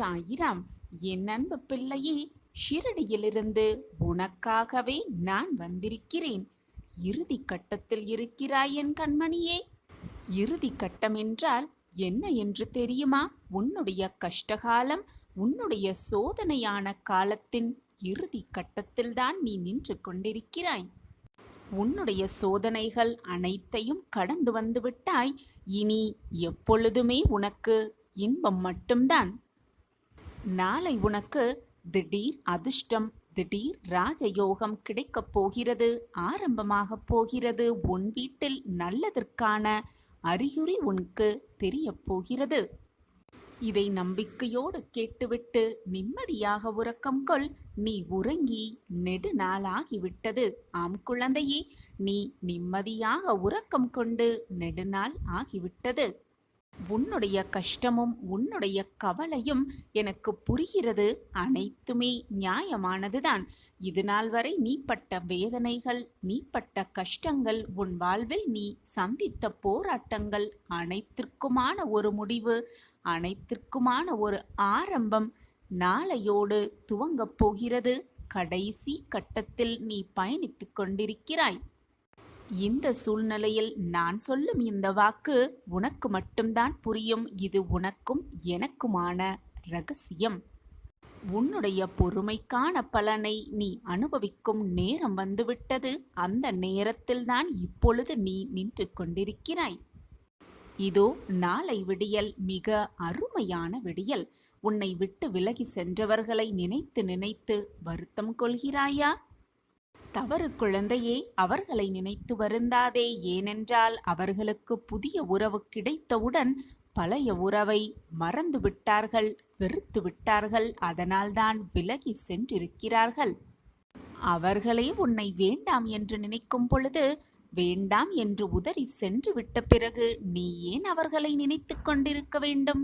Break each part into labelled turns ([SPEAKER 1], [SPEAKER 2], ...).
[SPEAKER 1] சாயிராம். என் அன்பு பிள்ளையே, ஷிரடியிலிருந்து உனக்காகவே நான் வந்திருக்கிறேன். இறுதி கட்டத்தில் இருக்கிறாய் என் கண்மணியே. இறுதி கட்டம் என்றால் என்ன என்று தெரியுமா? உன்னுடைய கஷ்டகாலம், உன்னுடைய சோதனையான காலத்தின் இறுதி கட்டத்தில்தான் நீ நின்று கொண்டிருக்கிறாய். உன்னுடைய சோதனைகள் அனைத்தையும் கடந்து வந்து விட்டாய். இனி எப்பொழுதுமே உனக்கு இன்பம் மட்டும்தான். நாளை உனக்கு திடீர் அதிர்ஷ்டம், திடீர் ராஜயோகம் கிடைக்கப் போகிறது, ஆரம்பமாகப் போகிறது. உன் வீட்டில் நல்லதற்கான அறிகுறி உனக்கு தெரியப் போகிறது. இதை நம்பிக்கையோடு கேட்டுவிட்டு நிம்மதியாக உறக்கம் கொள். நீ உறங்கி நெடுநாளாகிவிட்டது. ஆம் குழந்தையே, நீ நிம்மதியாக உறக்கம் கொண்டு நெடுநாள் ஆகிவிட்டது. உன்னுடைய கஷ்டமும் உன்னுடைய கவலையும் எனக்கு புரிகிறது. அனைத்துமே நியாயமானதுதான். இது நாள் வரை நீ பட்ட வேதனைகள், நீ பட்ட கஷ்டங்கள், உன் வாழ்வில் நீ சந்தித்த போராட்டங்கள் அனைத்திற்குமான ஒரு முடிவு, அனைத்திற்குமான ஒரு ஆரம்பம் நாளையோடு துவங்கப் போகிறது. கடைசி கட்டத்தில் நீ பயணித்துக் கொண்டிருக்கிறாய். இந்த சூழ்நிலையில் நான் சொல்லும் இந்த வாக்கு உனக்கு மட்டும்தான் புரியும். இது உனக்கும் எனக்குமான ரகசியம். உன்னுடைய பொறுமைக்கான பலனை நீ அனுபவிக்கும் நேரம் வந்துவிட்டது. அந்த நேரத்தில்தான் இப்பொழுது நீ நின்று கொண்டிருக்கிறாய். இதோ நாளை விடியல் மிக அருமையான விடியல். உன்னை விட்டு விலகி சென்றவர்களை நினைத்து நினைத்து வருத்தம் கொள்கிறாயா? தவறு குழந்தையே, அவர்களை நினைத்து வருந்தாதே. ஏனென்றால் அவர்களுக்கு புதிய உறவு கிடைத்தவுடன் பழைய உறவை மறந்து விட்டார்கள், வெறுத்து விட்டார்கள். அதனால்தான் விலகி சென்றிருக்கிறார்கள். அவர்களே உன்னை வேண்டாம் என்று நினைக்கும் பொழுது, வேண்டாம் என்று உதறி சென்று விட்ட பிறகு நீ ஏன் அவர்களை நினைத்து கொண்டிருக்க வேண்டும்?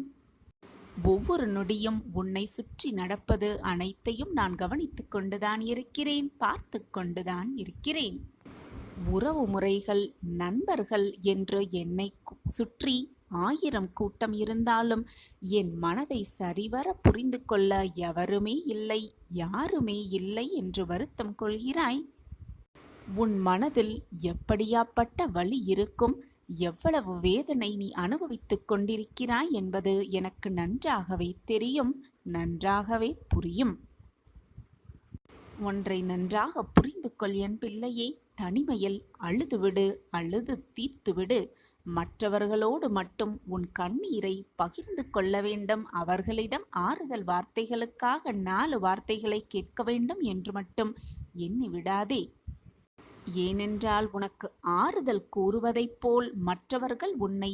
[SPEAKER 1] ஒவ்வொரு நொடியும் உன்னை சுற்றி நடப்பது அனைத்தையும் நான் கவனித்துக் கொண்டுதான் இருக்கிறேன், பார்த்து கொண்டுதான் இருக்கிறேன். உறவு முறைகள், நண்பர்கள் என்று என்னை சுற்றி 1000 கூட்டம் இருந்தாலும் என் மனதை சரிவர புரிந்து கொள்ள எவருமே இல்லை, யாருமே இல்லை என்று வருத்தம் கொள்கிறாய். உன் மனதில் எப்படியாப்பட்ட வலி இருக்கும், எவ்வளவு வேதனை நீ அனுபவித்துக் கொண்டிருக்கிறாய் என்பது எனக்கு நன்றாகவே தெரியும், நன்றாகவே புரியும். ஒன்றை நன்றாக புரிந்து கொள் என் பிள்ளையே. தனிமையில் அழுதுவிடு, அழுது தீர்த்துவிடு. மற்றவர்களோடு மட்டும் உன் கண்ணீரை பகிர்ந்து கொள்ள வேண்டும். அவர்களிடம் ஆறுதல் வார்த்தைகளுக்காக 4 வார்த்தைகளை கேட்க வேண்டும் என்று மட்டும் எண்ணி விடாதே. ஏனென்றால் உனக்கு ஆறுதல் கூறுவதைப் போல் மற்றவர்கள் உன்னை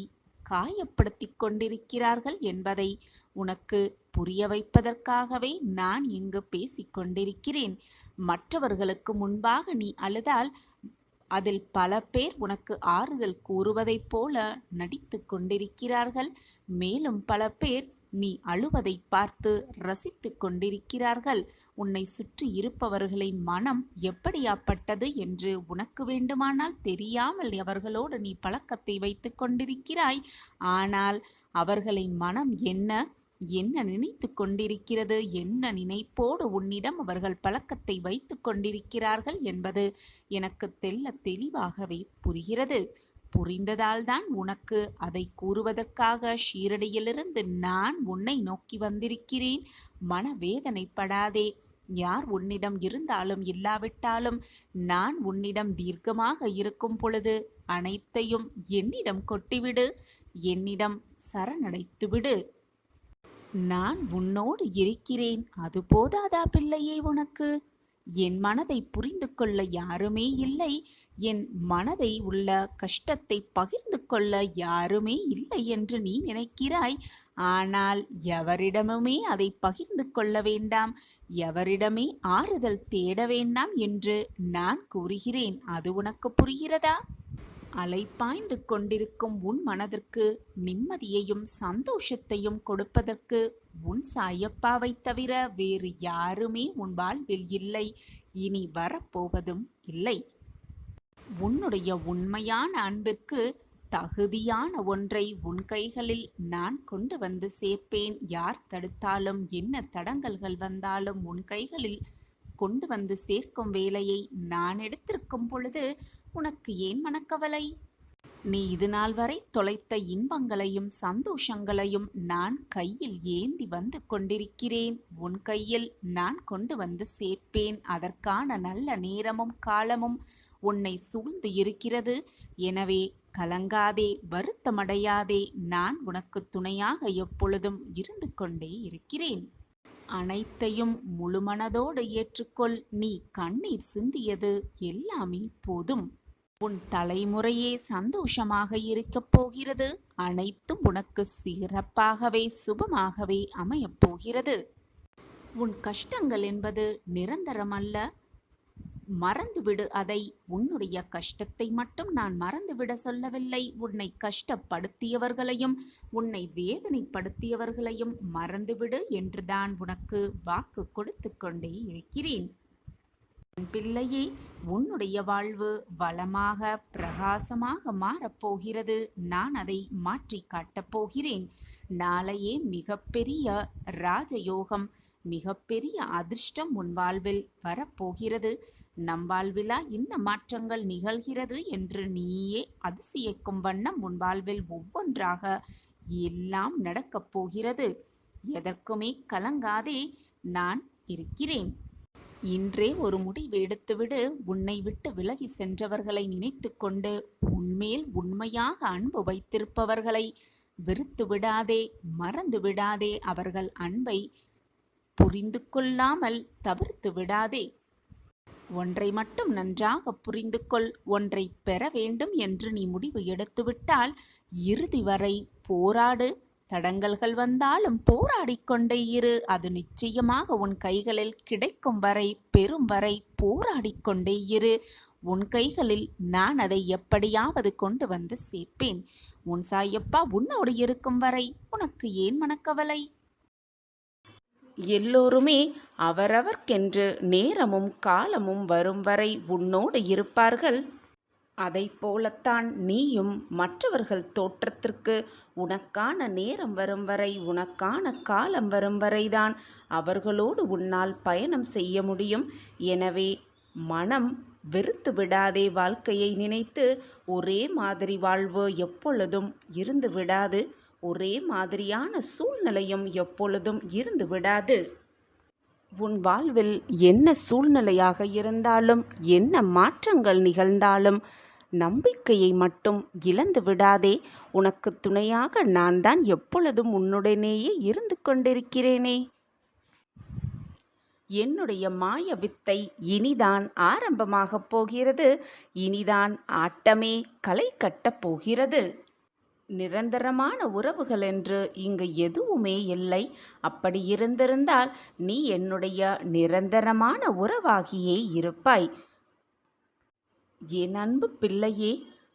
[SPEAKER 1] காயப்படுத்தி கொண்டிருக்கிறார்கள் என்பதை உனக்கு புரிய வைப்பதற்காகவே நான் இங்கு பேசிக்கொண்டிருக்கிறேன். மற்றவர்களுக்கு முன்பாக நீ அழுதால் அதில் பல பேர் உனக்கு ஆறுதல் கூறுவதைப் போல நடித்து கொண்டிருக்கிறார்கள். மேலும் பல பேர் நீ அழுவதை பார்த்து ரசித்து கொண்டிருக்கிறார்கள். உன்னை சுற்றி இருப்பவர்களின் மனம் எப்படியாப்பட்டது என்று உனக்கு வேண்டுமானால் தெரியாமல் அவர்களோடு நீ பழக்கத்தை வைத்து கொண்டிருக்கிறாய். ஆனால் அவர்களின் மனம் என்ன நினைத்து கொண்டிருக்கிறது, என்ன நினைப்போடு உன்னிடம் அவர்கள் பழக்கத்தை வைத்து கொண்டிருக்கிறார்கள் என்பது எனக்கு தெளிவாகவே புரிகிறது. புரிந்ததால்தான் உனக்கு அதை கூறுவதற்காக ஷீரடியிலிருந்து நான் உன்னை நோக்கி வந்திருக்கிறேன். மனவேதனைப்படாதே. யார் உன்னிடம் இருந்தாலும் இல்லாவிட்டாலும் நான் உன்னிடம் தீர்க்கமாக இருக்கும் பொழுது அனைத்தையும் என்னிடம் கொட்டிவிடு, என்னிடம் சரணடைத்துவிடு. நான் உன்னோடு இருக்கிறேன். அது போதாதா பிள்ளையே உனக்கு? என் மனதை புரிந்து கொள்ள யாருமே இல்லை, என் மனதை உள்ள கஷ்டத்தை பகிர்ந்து கொள்ள யாருமே இல்லை என்று நீ நினைக்கிறாய். ஆனால் எவரிடமுமே அதை பகிர்ந்து கொள்ள வேண்டாம், எவரிடமே ஆறுதல் தேட வேண்டாம் என்று நான் கூறுகிறேன். அது உனக்கு புரிகிறதா? அலைப்பாய்ந்து கொண்டிருக்கும் உன் மனதிற்கு நிம்மதியையும் சந்தோஷத்தையும் கொடுப்பதற்கு உன் சாயப்பாவை தவிர வேறு யாருமே உன் வாழ்வில் இல்லை, இனி வரப்போவதும் இல்லை. உன்னுடைய உண்மையான அன்பிற்கு தகுதியான ஒன்றை உன் கைகளில் நான் கொண்டு வந்து சேர்ப்பேன். யார் தடுத்தாலும் என்ன தடங்கல்கள் வந்தாலும் உன் கைகளில் கொண்டு வந்து சேர்க்கும் வேலையை நான் எடுத்திருக்கும் பொழுது உனக்கு ஏன் மனக்கவலை? நீ இது நாள் வரை தொலைத்த இன்பங்களையும் சந்தோஷங்களையும் நான் கையில் ஏந்தி வந்து கொண்டிருக்கிறேன். உன் கையில் நான் கொண்டு வந்து சேர்ப்பேன். அதற்கான நல்ல நேரமும் காலமும் உன்னை சூழ்ந்து இருக்கிறது. எனவே கலங்காதே, வருத்தமடையாதே. நான் உனக்கு துணையாக எப்பொழுதும் இருந்து கொண்டே இருக்கிறேன். அனைத்தையும் முழுமனதோடு ஏற்றுக்கொள். நீ கண்ணீர் சிந்தியது எல்லாமே போதும். உன் தலைமுறையே சந்தோஷமாக இருக்கப் போகிறது. அனைத்தும் உனக்கு சிறப்பாகவே சுபமாகவே அமையப் போகிறது. உன் கஷ்டங்கள் என்பது நிரந்தரமல்ல. மறந்துவிடு அதை. உன்னுடைய கஷ்டத்தை மட்டும் நான் மறந்துவிட சொல்லவில்லை. உன்னை கஷ்டப்படுத்தியவர்களையும் உன்னை வேதனைப்படுத்தியவர்களையும் மறந்துவிடு என்றுதான் உனக்கு வாக்கு கொடுத்து கொண்டே இருக்கிறேன். பிள்ளையே, உன்னுடைய வாழ்வு வளமாக பிரகாசமாக மாறப்போகிறது. நான் அதை மாற்றி காட்டப் போகிறேன். நாளையே மிகப்பெரிய ராஜயோகம், மிகப்பெரிய அதிர்ஷ்டம் உன் வாழ்வில் வரப்போகிறது. நம் வாழ்விலா இந்த மாற்றங்கள் நிகழ்கிறது என்று நீயே அதிசயிக்கும் வண்ணம் உன் வாழ்வில் ஒவ்வொன்றாக எல்லாம் நடக்கப் போகிறது. எதற்குமே கலங்காதே, நான் இருக்கிறேன். இன்றே ஒரு முடிவு எடுத்துவிடு. உன்னை விட்டு விலகி சென்றவர்களை நினைத்து கொண்டு உன்மேல் உண்மையாக அன்பு வைத்திருப்பவர்களை வெறுத்து விடாதே, மறந்து விடாதே. அவர்கள் அன்பை புரிந்து கொள்ளாமல் தவிர்த்து விடாதே. ஒன்றை மட்டும் நன்றாக புரிந்து கொள். ஒன்றை பெற வேண்டும் என்று நீ முடிவு எடுத்துவிட்டால் இறுதி வரை போராடு. தடங்கல்கள் வந்தாலும் போராடிக்கொண்டே இரு. அது நிச்சயமாக உன் கைகளில் கிடைக்கும் வரை, பெறும் வரை போராடிக்கொண்டே இரு. உன் கைகளில் நான் அதை எப்படியாவது கொண்டு வந்து சேர்ப்பேன். உன் சாயப்பா உன்னோடு இருக்கும் வரை உனக்கு ஏன் மனக்கவலை?
[SPEAKER 2] எல்லோருமே அவரவர்க்கென்று நேரமும் காலமும் வரும் வரை உன்னோடு இருப்பார்கள். அதை போலத்தான் நீயும் மற்றவர்கள் தோற்றத்திற்கு உனக்கான நேரம் வரும் வரை, உனக்கான காலம் வரும் வரைதான் அவர்களோடு உன்னால் பயணம் செய்ய முடியும். எனவே மனம் வெறுத்து விடாதே. வாழ்க்கையை நினைத்து ஒரே மாதிரி வாழ்வு எப்பொழுதும் இருந்து விடாது. ஒரே மாதிரியான சூழ்நிலையும் எப்பொழுதும் இருந்து விடாது. உன் வாழ்வில் என்ன சூழ்நிலையாக இருந்தாலும், என்ன மாற்றங்கள் நிகழ்ந்தாலும் நம்பிக்கையை மட்டும் இழந்து விடாதே. உனக்கு துணையாக நான் தான் எப்பொழுதும் உன்னுடனேயே இருந்து கொண்டிருக்கிறேனே. என்னுடைய மாய வித்தை இனிதான் ஆரம்பமாகப் போகிறது. இனிதான் ஆட்டமே களை கட்டப் போகிறது. நிரந்தரமான உறவுகள் என்று இங்கு எதுவுமே இல்லை. அப்படி இருந்திருந்தால் நீ என்னுடைய நிரந்தரமான உறவாகியே இருப்பாய். என் அன்பு பிள்ளையே,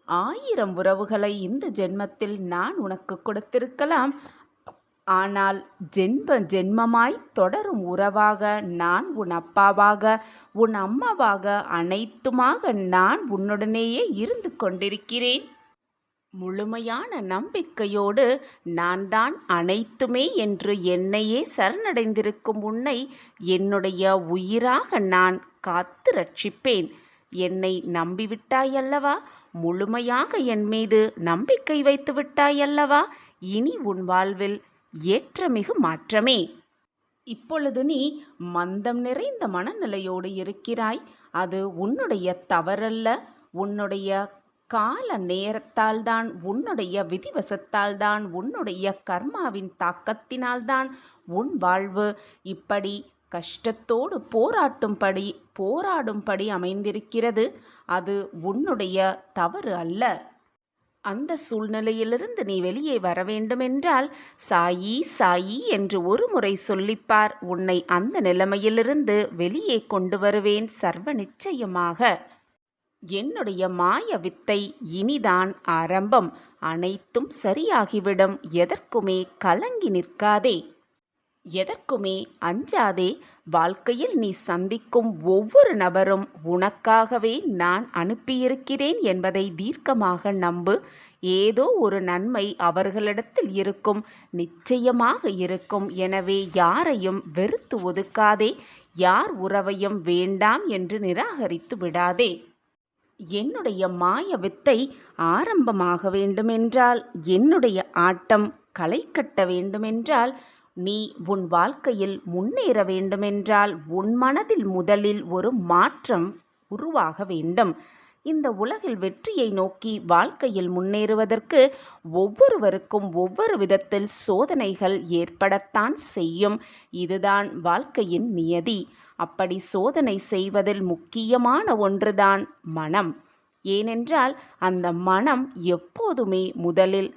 [SPEAKER 2] 1000 உறவுகளை இந்த ஜென்மத்தில் நான் உனக்கு கொடுத்திருக்கலாம். ஆனால் ஜென்மமாய் தொடரும் உறவாக நான் உன் அப்பாவாக, உன் அம்மாவாக, அனைத்துமாக நான் உன்னுடனேயே இருந்து கொண்டிருக்கிறேன். முழுமையான நம்பிக்கையோடு நான் தான் அனைத்துமே என்று என்னையே சரணடைந்திருக்கும் உன்னை என்னுடைய உயிராக நான் காத்து ரட்சிப்பேன். என்னை நம்பிவிட்டாயல்லவா? முழுமையாக என் மீது நம்பிக்கை வைத்து விட்டாயல்லவா? இனி உன் வாழ்வில் ஏற்றமிகு மாற்றமே. இப்பொழுது நீ மந்தம் நிறைந்த மனநிலையோடு இருக்கிறாய். அது உன்னுடைய தவறல்ல. உன்னுடைய கால நேரத்தால்தான், உன்னுடைய விதிவசத்தால்தான், உன்னுடைய கர்மாவின் தாக்கத்தினால்தான் உன் வாழ்வு இப்படி கஷ்டத்தோடு போராடும்படி அமைந்திருக்கிறது. அது உன்னுடைய தவறு அல்ல. அந்த சூழ்நிலையிலிருந்து நீ வெளியே வர வேண்டுமென்றால் சாயி சாயி என்று ஒரு முறை சொல்லிப்பார். உன்னை அந்த நிலைமையிலிருந்து வெளியே கொண்டு வருவேன் சர்வ நிச்சயமாக. என்னுடைய மாய வித்தை இனிதான் ஆரம்பம். அனைத்தும் சரியாகிவிடும். எதற்குமே கலங்கி நிற்காதே. எதற்குமே அஞ்சாதே. வாழ்க்கையில் நீ சந்திக்கும் ஒவ்வொரு நபரும் உனக்காகவே நான் அனுப்பியிருக்கிறேன் என்பதை தீர்க்கமாக நம்பு. ஏதோ ஒரு நன்மை அவர்களிடத்தில் இருக்கும், நிச்சயமாக இருக்கும். எனவே யாரையும் வெறுத்து ஒதுக்காதே, யார் உறவையும் வேண்டாம் என்று நிராகரித்து விடாதே. என்னுடைய மாய வித்தை ஆரம்பமாக வேண்டுமென்றால், என்னுடைய ஆட்டம் களை கட்ட வேண்டுமென்றால், நீ உன் வாழ்க்கையில் முன்னேற வேண்டுமென்றால் உன் மனதில் முதலில் ஒரு மாற்றம் உருவாக வேண்டும். இந்த உலகில் வெற்றியை நோக்கி வாழ்க்கையில் முன்னேறுவதற்கு ஒவ்வொருவருக்கும் ஒவ்வொரு விதத்தில் சோதனைகள் ஏற்படத்தான் செய்யும். இதுதான் வாழ்க்கையின் நியதி. அப்படி சோதனை செய்வதில் முக்கியமான ஒன்றுதான் மனம். ஏனென்றால் அந்த மனம் எப்போதுமே முதலில்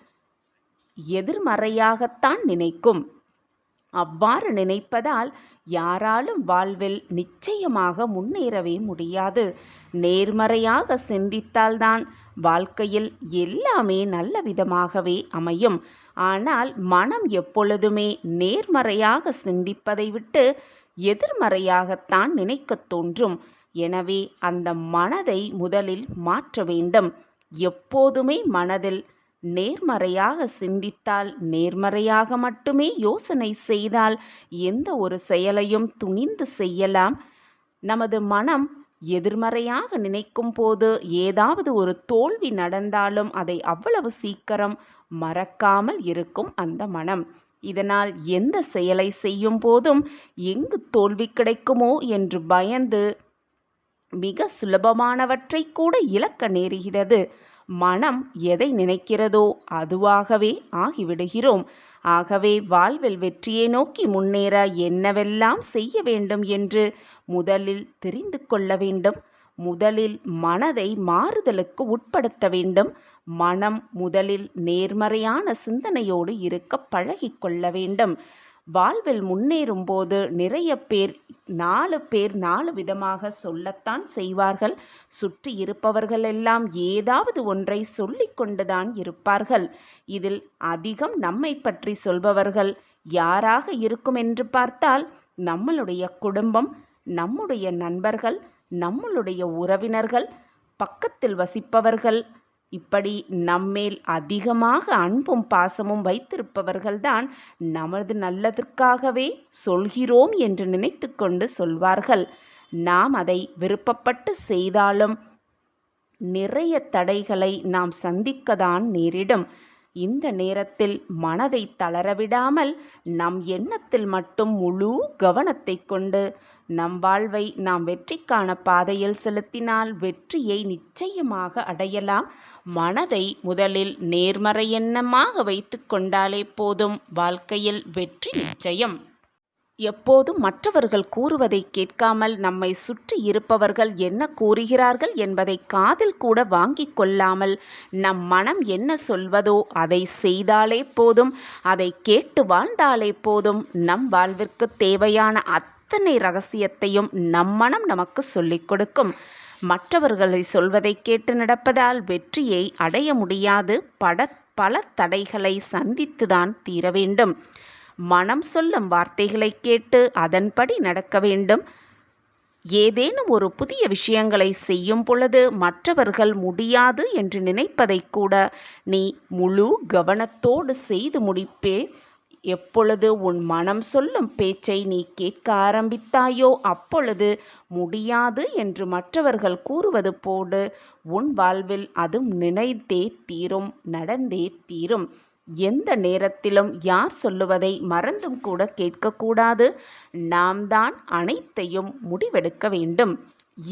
[SPEAKER 2] எதிர்மறையாகத்தான் நினைக்கும். அவ்வாறு நினைப்பதால் யாராலும் வாழ்வில் நிச்சயமாக முன்னேறவே முடியாது. நேர்மறையாக சிந்தித்தால்தான் வாழ்க்கையில் எல்லாமே நல்ல விதமாகவே அமையும். ஆனால் மனம் எப்பொழுதுமே நேர்மறையாக சிந்திப்பதை விட்டு எதிர்மறையாகத்தான் நினைக்கத் தோன்றும். எனவே அந்த மனதை முதலில் மாற்ற வேண்டும். எப்போதுமே மனதில் நேர்மறையாக சிந்தித்தால், நேர்மறையாக மட்டுமே யோசனை செய்தால் எந்த ஒரு செயலையும் துணிந்து செய்யலாம். நமது மனம் எதிர்மறையாக நினைக்கும் போது ஏதாவது ஒரு தோல்வி நடந்தாலும் அதை அவ்வளவு சீக்கிரம் மறக்காமல் இருக்கும் அந்த மனம். இதனால் எந்த செயலை செய்யும் போதும் எங்கு தோல்வி கிடைக்குமோ என்று பயந்து மிக சுலபமானவற்றை கூட இழக்க நேருகிறது. மனம் எதை நினைக்கிறதோ அதுவாகவே ஆகிவிடுகிறோம். ஆகவே வாழ்வில் வெற்றியை நோக்கி முன்னேற என்னவெல்லாம் செய்ய வேண்டும் என்று முதலில் தெரிந்து கொள்ள வேண்டும். முதலில் மனதை மாறுதலுக்கு உட்படுத்த வேண்டும். மனம் முதலில் நேர்மறையான சிந்தனையோடு இருக்க பழகிக்கொள்ள வேண்டும். வாழ்வில் முன்னேறும் போது நிறைய பேர் 4 விதமாக சொல்லத்தான் செய்வார்கள். சுற்றி இருப்பவர்கள் எல்லாம் ஏதாவது ஒன்றை சொல்லிக் கொண்டுதான் இருப்பார்கள். இதில் அதிகம் நம்மை பற்றி சொல்பவர்கள் யாராக இருக்கும் என்று பார்த்தால், நம்மளுடைய குடும்பம், நம்முடைய நண்பர்கள், நம்மளுடைய உறவினர்கள், பக்கத்தில் வசிப்பவர்கள், இப்படி நம்மேல் அதிகமாக அன்பும் பாசமும் வைத்திருப்பவர்கள்தான் நமது நல்லதற்காகவே சொல்கிறோம் என்று நினைத்து கொண்டு சொல்வார்கள். நாம் அதை விருப்பப்பட்டு செய்தாலும் நிறைய தடைகளை நாம் சந்திக்கத்தான் நேரிடும். இந்த நேரத்தில் மனதை தளரவிடாமல் நம் எண்ணத்தில் மட்டும் முழு கவனத்தை கொண்டு நம் வாழ்வை நாம் வெற்றிக்கான பாதையில் செலுத்தினால் வெற்றியை நிச்சயமாக அடையலாம். மனதை முதலில் நேர்மறை எண்ணமாக வைத்து கொண்டாலே போதும், வாழ்க்கையில் வெற்றி நிச்சயம். எப்போதும் மற்றவர்கள் கூறுவதை கேட்காமல் நம்மை சுற்றி இருப்பவர்கள் என்ன கூறுகிறார்கள் என்பதை காதில் கூட வாங்கிக் கொள்ளாமல் நம் மனம் என்ன சொல்வதோ அதை செய்தாலே போதும், அதை கேட்டு வாழ்ந்தாலே போதும். நம் வாழ்விற்கு தேவையான அத்தனை ரகசியத்தையும் நம் மனம் நமக்கு சொல்லிக் கொடுக்கும். மற்றவர்களை சொல்வதை கேட்டு நடப்பதால் வெற்றியை அடைய முடியாது. பல தடைகளை சந்தித்துதான் தீர வேண்டும். மனம் சொல்லும் வார்த்தைகளை கேட்டு அதன்படி நடக்க வேண்டும். ஏதேனும் ஒரு புதிய விஷயங்களை செய்யும் பொழுது மற்றவர்கள் முடியாது என்று நினைப்பதை கூட நீ முழு கவனத்தோடு செய்து முடிப்பே. எப்பொழுது உன் மனம் சொல்லும் பேச்சை நீ கேட்க ஆரம்பித்தாயோ அப்பொழுது முடியாது என்று மற்றவர்கள் கூறுவது போடு உன் வாழ்வில் அதுவும் நினைத்தே தீரும், நடந்தே தீரும். எந்த நேரத்திலும் யார் சொல்லுவதை மறந்தும் கூட கேட்கக்கூடாது. நாம் தான் அனைத்தையும் முடிவெடுக்க வேண்டும்.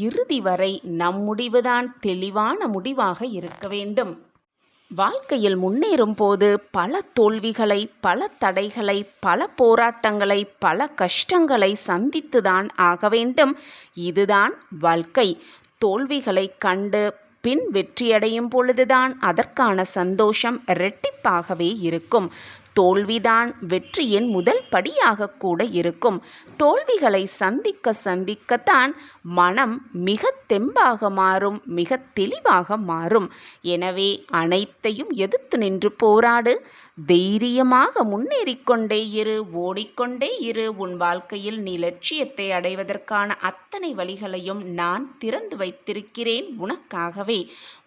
[SPEAKER 2] இறுதி வரை நம் முடிவுதான் தெளிவான முடிவாக இருக்க வேண்டும். வாழ்க்கையில் முன்னேறும் போது பல தோல்விகளை, பல தடைகளை, பல போராட்டங்களை, பல கஷ்டங்களை சந்தித்துதான் ஆக வேண்டும். இதுதான் வாழ்க்கை. தோல்விகளை கண்டு பின் வெற்றியடையும் பொழுதுதான் அதற்கான சந்தோஷம் இரட்டிப்பாகவே இருக்கும். தோல்விதான் வெற்றியின் முதல் படியாக கூட இருக்கும். தோல்விகளை சந்திக்க சந்திக்கத்தான் மனம் மிக தெம்பாக மாறும், மிக தெளிவாக மாறும். எனவே அனைத்தையும் எதிர்த்து நின்று போராடு. தைரியமாக முன்னேறிக்கொண்டே இரு, ஓடிக்கொண்டே இரு. உன் வாழ்க்கையில் நீ லட்சியத்தை அடைவதற்கான அத்தனை வழிகளையும் நான் திறந்து வைத்திருக்கிறேன் உனக்காகவே.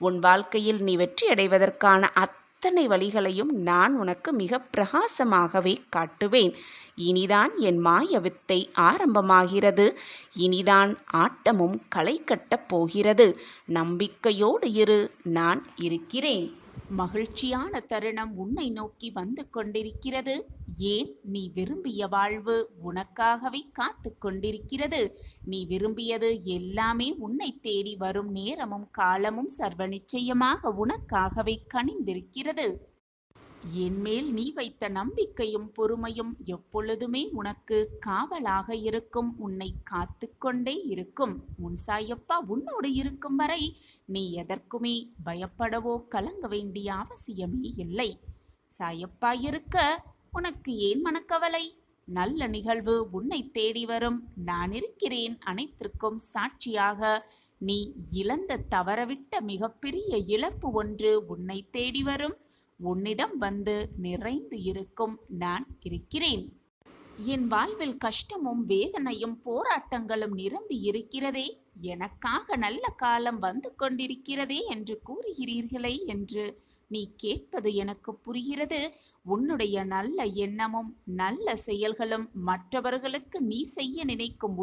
[SPEAKER 2] உன் வாழ்க்கையில் நீ வெற்றி அடைவதற்கான அத்தனை வழிகளையும் நான் உனக்கு மிக பிரகாசமாகவே காட்டுவேன். இனிதான் என் மாய வித்தை ஆரம்பமாகிறது. இனிதான் ஆட்டமும் களை கட்டப் போகிறது. நம்பிக்கையோடு இரு, நான் இருக்கிறேன்.
[SPEAKER 1] மகிழ்ச்சியான தருணம் உன்னை நோக்கி வந்து கொண்டிருக்கிறது. ஏன், நீ விரும்பிய வாழ்வு உனக்காகவே காத்து கொண்டிருக்கிறது. நீ விரும்பியது எல்லாமே உன்னை தேடி வரும் நேரமும் காலமும் சர்வ நிச்சயமாக உனக்காகவே கனிந்திருக்கிறது. என்மேல் நீ வைத்த நம்பிக்கையும் பொறுமையும் எப்பொழுதுமே உனக்கு காவலாக இருக்கும், உன்னை காத்து கொண்டே இருக்கும். உன் சாயப்பா உன்னோடு இருக்கும் வரை நீ எதற்குமே பயப்படவோ கலங்க வேண்டிய அவசியமே இல்லை. சாயப்பா இருக்க உனக்கு ஏன் மனக்கவலை? நல்ல நிகழ்வு உன்னை தேடி வரும். நான் இருக்கிறேன் அனைத்திற்கும் சாட்சியாக. நீ இழந்த தவறவிட்ட மிகப்பெரிய இழப்பு ஒன்று உன்னை தேடி வரும். உன்னிடம் வந்து நிறைந்து இருக்கும். நான் இருக்கிறேன். என் வாழ்வில் கஷ்டமும் வேதனையும் போராட்டங்களும் நிரம்பி இருக்கிறதே, எனக்காக நல்ல காலம் வந்து கொண்டிருக்கிறதே என்று கூறுகிறீர்களே என்று நீ கேட்பது எனக்கு புரிகிறது. உன்னுடைய நல்ல எண்ணமும் நல்ல செயல்களும் மற்றவர்களுக்கு நீ செய்ய நினைக்கும்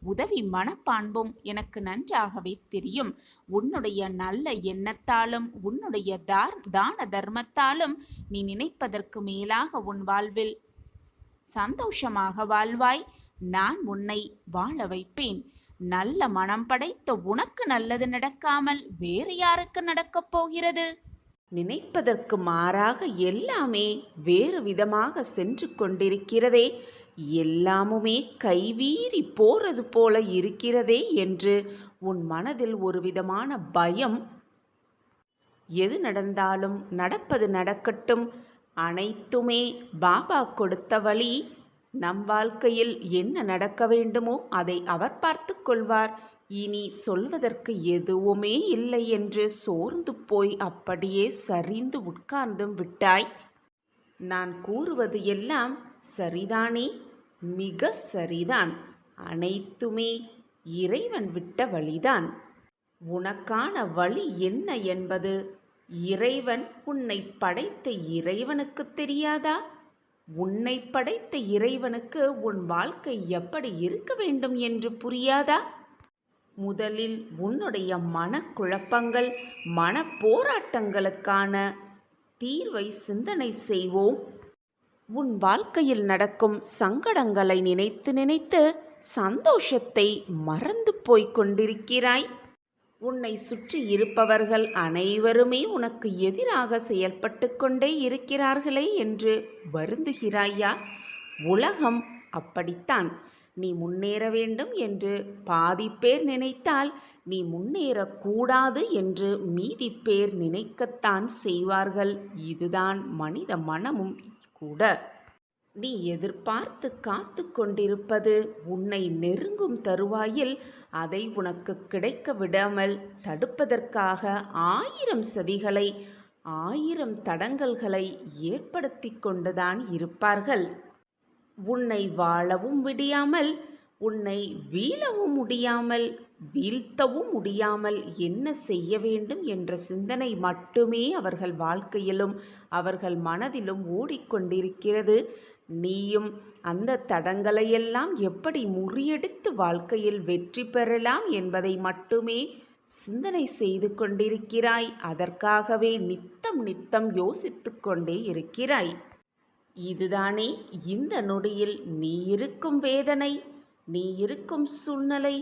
[SPEAKER 1] உதவி மனப்பான்பும் எனக்கு நன்றாகவே தெரியும். உன்னுடைய நல்ல எண்ணத்தாலும் உன்னுடைய தான தர்மத்தாலும் நீ நினைப்பதற்கு மேலாக உன் வாழ்வில் சந்தோஷமாக வாழ்வாய். நான் உன்னை வாழ வைப்பேன். நல்ல மனம் படைத்த உனக்கு நல்லது நடக்காமல் வேறு யாருக்கு நடக்கப் போகிறது?
[SPEAKER 2] நினைப்பதற்கு மாறாக எல்லாமே வேறு விதமாக சென்று கொண்டிருக்கிறதே, எல்லாமுமே கைவீறி போறது போல இருக்கிறதே என்று உன் மனதில் ஒரு விதமான பயம். எது நடந்தாலும் நடப்பது நடக்கட்டும், அனைத்துமே பாபா கொடுத்த வழி. நம் வாழ்க்கையில் என்ன நடக்க வேண்டுமோ அதை அவர் பார்த்து கொள்வார். இனி சொல்வதற்கு எதுவுமே இல்லை என்று சோர்ந்து போய் அப்படியே சரிந்து உட்கார்ந்தும் விட்டாய். நான் கூறுவது எல்லாம் சரிதானே? மிக சரிதான். அனைத்துமே இறைவன் விட்ட வழிதான். உனக்கான வழி என்ன என்பது இறைவன் உன்னை படைத்த இறைவனுக்கு தெரியாதா? உன்னை படைத்த இறைவனுக்கு உன் வாழ்க்கை எப்படி இருக்க வேண்டும் என்று புரியாதா? முதலில் உன்னுடைய மனக்குழப்பங்கள், மன போராட்டங்களுக்கான தீர்வை சிந்தனை செய்வோம். உன் வாழ்க்கையில் நடக்கும் சங்கடங்களை நினைத்து நினைத்து சந்தோஷத்தை மறந்து போய்க் கொண்டிருக்கிறாய். உன்னை சுற்றி இருப்பவர்கள் அனைவருமே உனக்கு எதிராக செயல்பட்டு கொண்டே இருக்கிறார்களே என்று வருந்துகிறாயா? உலகம் அப்படித்தான். நீ முன்னேற வேண்டும் என்று பாதி பேர் நினைத்தால் நீ முன்னேறக்கூடாது என்று மீதி பேர் நினைக்கத்தான் செய்வார்கள். இதுதான் மனித மனமும் கூட. நீ எதிர்பார்த்து காத்து கொண்டிருப்பது உன்னை நெருங்கும் தருவாயில் அதை உனக்கு கிடைக்க விடாமல் தடுப்பதற்காக 1000 சதிகளை 1000 தடங்கல்களை ஏற்படுத்தி கொண்டுதான் இருப்பார்கள். உன்னை வாழவும் விடியாமல், உன்னை வீழவும் முடியாமல், வீழ்த்தவும் முடியாமல் என்ன செய்ய வேண்டும் என்ற சிந்தனை மட்டுமே அவர்கள் வாழ்க்கையிலும் அவர்கள் மனதிலும் ஓடிக்கொண்டிருக்கிறது. நீயும் அந்த தடங்களையெல்லாம் எப்படி முறியடித்து வாழ்க்கையில் வெற்றி பெறலாம் என்பதை மட்டுமே சிந்தனை செய்து கொண்டிருக்கிறாய். அதற்காகவே நித்தம் நித்தம் யோசித்து கொண்டே இருக்கிறாய். இதுதானே இந்த நொடியில் நீ இருக்கும் வேதனை, நீ இருக்கும் சூழ்நிலை.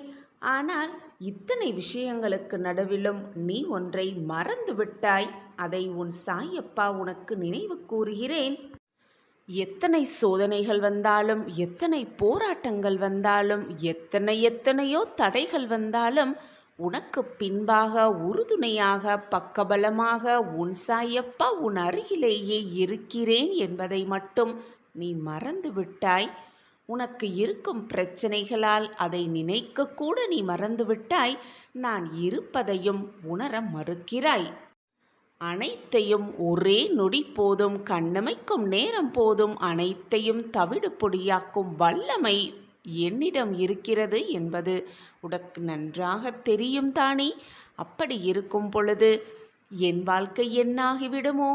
[SPEAKER 2] ஆனால் இத்தனை விஷயங்களுக்கு நடுவிலும் நீ ஒன்றை மறந்து விட்டாய். அதை உன் சாயப்பா உனக்கு நினைவு கூறுகிறேன். எத்தனை சோதனைகள் வந்தாலும், எத்தனை போராட்டங்கள் வந்தாலும், எத்தனையோ தடைகள் வந்தாலும் உனக்கு பின்பாக உறுதுணையாக பக்கபலமாக உன் சாயப்பா உன் அருகிலேயே இருக்கிறேன் என்பதை மட்டும் நீ மறந்து விட்டாய். உனக்கு இருக்கும் பிரச்சனைகளால் அதை நினைக்க கூட நீ மறந்துவிட்டாய். நான் இருப்பதையும் உணர மறுக்கிறாய். அனைத்தையும் ஒரே நொடி போதும், கண்ணமைக்கும் நேரம் போதும் அனைத்தையும் தவிடு பொடியாக்கும் வல்லமை என்னிடம் இருக்கிறது என்பது உனக்கு நன்றாக தெரியும் தானே. அப்படி இருக்கும் பொழுது என் வாழ்க்கை என்னாகிவிடுமோ,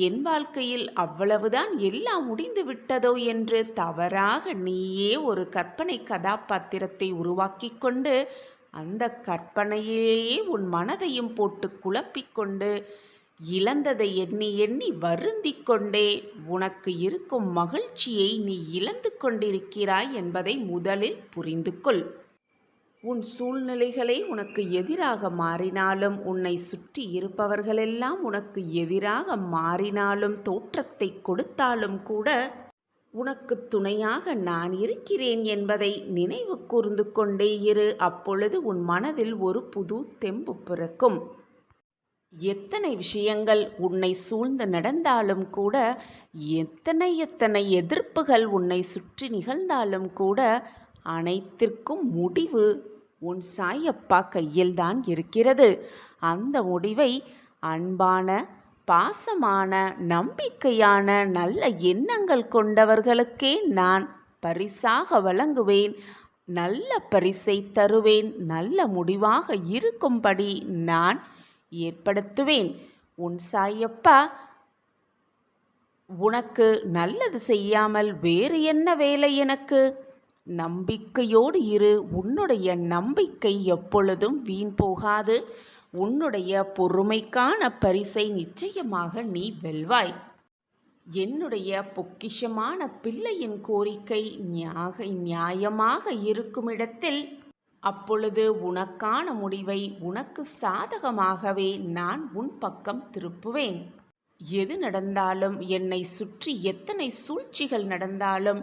[SPEAKER 2] என் வாழ்க்கையில் அவ்வளவுதான் எல்லாம் முடிந்து விட்டதோ என்று தவறாக நீயே ஒரு கற்பனை கதாபாத்திரத்தை உருவாக்கி கொண்டு அந்த கற்பனையிலேயே உன் மனதையும் போட்டு குழப்பிக்கொண்டு இழந்ததை எண்ணி எண்ணி வருந்திக் கொண்டே உனக்கு இருக்கும் மகிழ்ச்சியை நீ இழந்து கொண்டிருக்கிறாய் என்பதை முதலில் புரிந்து கொள். உன் சூழ்நிலைகளே உனக்கு எதிராக மாறினாலும், உன்னை சுற்றி இருப்பவர்களெல்லாம் உனக்கு எதிராக மாறினாலும், தோற்றத்தை கொடுத்தாலும் கூட உனக்கு துணையாக நான் இருக்கிறேன் என்பதை நினைவு கூர்ந்து கொண்டே இரு. அப்பொழுது உன் மனதில் ஒரு புது தெம்பு பிறக்கும். எத்தனை விஷயங்கள் உன்னை சூழ்ந்து நடந்தாலும் கூட, எத்தனை எதிர்ப்புகள் உன்னை சுற்றி நிகழ்ந்தாலும் கூட, அனைத்திற்கும் முடிவு உன் சாயப்பா கையில்தான் இருக்கிறது. அந்த முடிவை அன்பான, பாசமான, நம்பிக்கையான, நல்ல எண்ணங்கள் கொண்டவர்களுக்கே நான் பரிசாக வழங்குவேன். நல்ல பரிசை தருவேன். நல்ல முடிவாக இருக்கும்படி நான் ஏற்படுத்துவேன். உன் சாயப்பா உனக்கு நல்லது செய்யாமல் வேறு என்ன வேலை எனக்கு? நம்பிக்கையோடு இரு. உன்னுடைய நம்பிக்கை எப்பொழுதும் வீண் போகாது. உன்னுடைய பொறுமைக்கான பரிசை நிச்சயமாக நீ வெல்வாய். என்னுடைய பொக்கிஷமான பிள்ளையின் கோரிக்கை நியாயமாக இருக்குமிடத்தில் அப்பொழுது உனக்கான முடிவை உனக்கு சாதகமாகவே நான் உன் பக்கம் திருப்புவேன். எது நடந்தாலும், என்னை சுற்றி எத்தனை சூழ்ச்சிகள் நடந்தாலும்,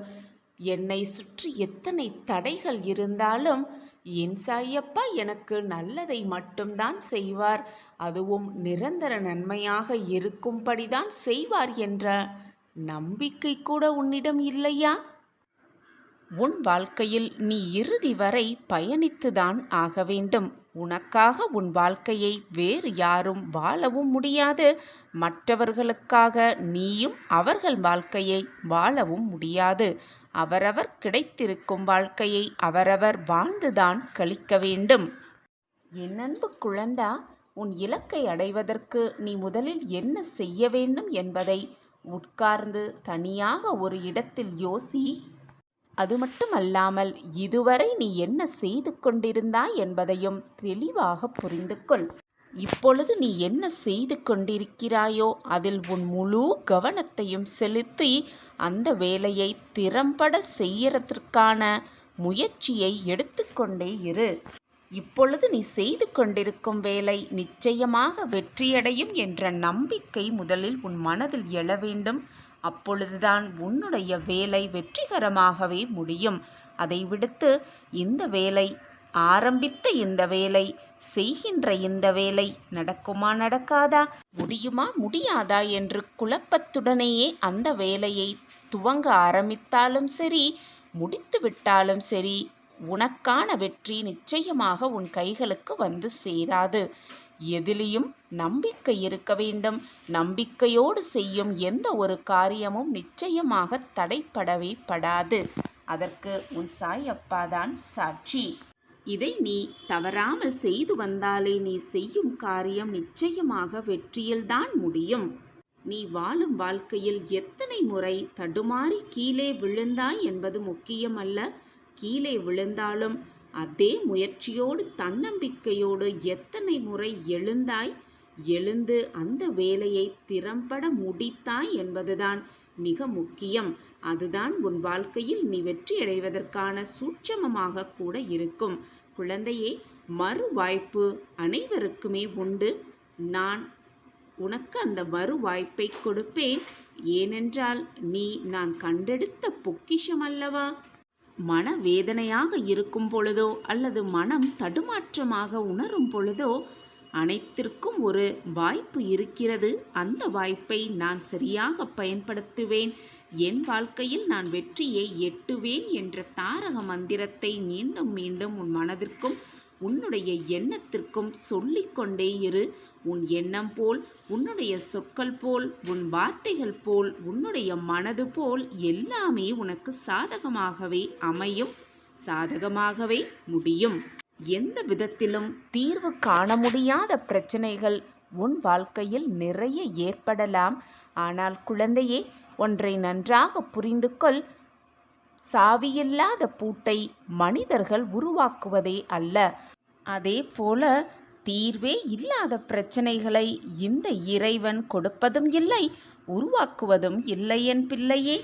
[SPEAKER 2] என்னை சுற்றி எத்தனை தடைகள் இருந்தாலும், என் சாயப்பா எனக்கு நல்லதை மட்டும்தான் செய்வார். அதுவும் நிரந்தர நன்மையாக இருக்கும்படிதான் செய்வார் என்ற நம்பிக்கை கூட உன்னிடம் இல்லையா? உன் வாழ்க்கையில் நீ இறுதி வரை பயணித்துதான் ஆக வேண்டும். உனக்காக உன் வாழ்க்கையை வேறு யாரும் வாழவும் முடியாது. மற்றவர்களுக்காக நீயும் அவர்கள் வாழ்க்கையை வாழவும் முடியாது. அவரவர் கிடைத்திருக்கும் வாழ்க்கையை அவரவர் வாழ்ந்துதான் கழிக்க வேண்டும். என் அன்பு குழந்தா, உன் இலக்கை அடைவதற்கு நீ முதலில் என்ன செய்ய வேண்டும் என்பதை உட்கார்ந்து தனியாக ஒரு இடத்தில் யோசி. அது மட்டுமல்லாமல் இதுவரை நீ என்ன செய்து கொண்டிருந்தாய் என்பதையும் தெளிவாக புரிந்து கொள். இப்பொழுது நீ என்ன செய்து கொண்டிருக்கிறாயோ அதில் உன் முழு கவனத்தையும் செலுத்தி அந்த வேலையை திறம்பட செய்யறதற்கான முயற்சியை எடுத்துக்கொண்டே இரு. இப்பொழுது நீ செய்து கொண்டிருக்கும் வேலை நிச்சயமாக வெற்றியடையும் என்ற நம்பிக்கை முதலில் உன் மனதில் எழ வேண்டும். அப்பொழுதுதான் உன்னுடைய வேலை வெற்றிகரமாகவே முடியும். அதை விடுத்து ஆரம்பித்த இந்த வேலை, செய்கின்ற இந்த வேலை நடக்குமா நடக்காதா, முடியுமா முடியாதா என்று குழப்பத்துடனேயே அந்த வேலையை துவங்க ஆரம்பித்தாலும் சரி, முடித்து விட்டாலும் சரி, உனக்கான வெற்றி நிச்சயமாக உன் கைகளுக்கு வந்து சேராது. எதிலையும் நம்பிக்கை இருக்க வேண்டும். நம்பிக்கையோடு செய்யும் எந்த ஒரு காரியமும் நிச்சயமாக தடைப்படவே படாது. அதற்கு உன் சாயப்பாதான் சாட்சி. இதை நீ தவறாமல் செய்து வந்தாலே நீ செய்யும் காரியம் நிச்சயமாக வெற்றியில்தான் முடியும். நீ வாழும் வாழ்க்கையில் எத்தனை முறை தடுமாறி கீழே விழுந்தாய் என்பது முக்கியமல்ல. கீழே விழுந்தாலும் அதே முயற்சியோடு தன்னம்பிக்கையோடு எத்தனை முறை எழுந்து அந்த வேலையை திறம்பட முடித்தாய் என்பதுதான் மிக முக்கியம். அதுதான் உன் வாழ்க்கையில் நீ வெற்றியடைவதற்கான சூட்சமமாக கூட இருக்கும். குழந்தையே, மறு வாய்ப்பு அனைவருக்குமே உண்டு. நான் உனக்கு அந்த மறு வாய்ப்பை கொடுப்பேன். ஏனென்றால் நான் கண்டெடுத்த பொக்கிஷம் அல்லவா. மனவேதனையாக இருக்கும் பொழுதோ அல்லது மனம் தடுமாற்றமாக உணரும் பொழுதோ அனைத்திற்கும் ஒரு வாய்ப்பு இருக்கிறது. அந்த வாய்ப்பை நான் சரியாக பயன்படுத்துவேன், என் வாழ்க்கையில் நான் வெற்றியை எட்டுவேன் என்ற தாரக மந்திரத்தை மீண்டும் மீண்டும் உன் மனதிற்கும் உன்னுடைய எண்ணத்திற்கும் சொல்லிக்கொண்டே இரு. உன் எண்ணம் போல், உன்னுடைய சொற்கள் போல், உன் வார்த்தைகள் போல், உன்னுடைய மனது போல் எல்லாமே உனக்கு சாதகமாகவே அமையும், சாதகமாகவே முடியும். எந்த விதத்திலும் தீர்வு காண முடியாத பிரச்சனைகள் உன் வாழ்க்கையில் நிறைய ஏற்படலாம். ஆனால் குழந்தையே, ஒன்றை நன்றாக புரிந்து கொள். சாவியில்லாத பூட்டை மனிதர்கள் உருவாக்குவதே அல்ல. அதே போல தீர்வே இல்லாத பிரச்சனைகளை இந்த இறைவன் கொடுப்பதும் இல்லை, உருவாக்குவதும் இல்லை என் பிள்ளையே.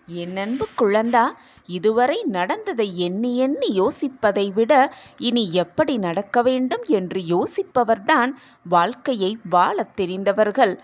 [SPEAKER 2] என் அன்பு குழந்தா, இதுவரை நடந்ததை எண்ணி எண்ணி யோசிப்பதை விட இனி எப்படி நடக்க வேண்டும் என்று யோசிப்பவர்தான் வாழ்க்கையை வாழத் தெரிந்தவர்கள்.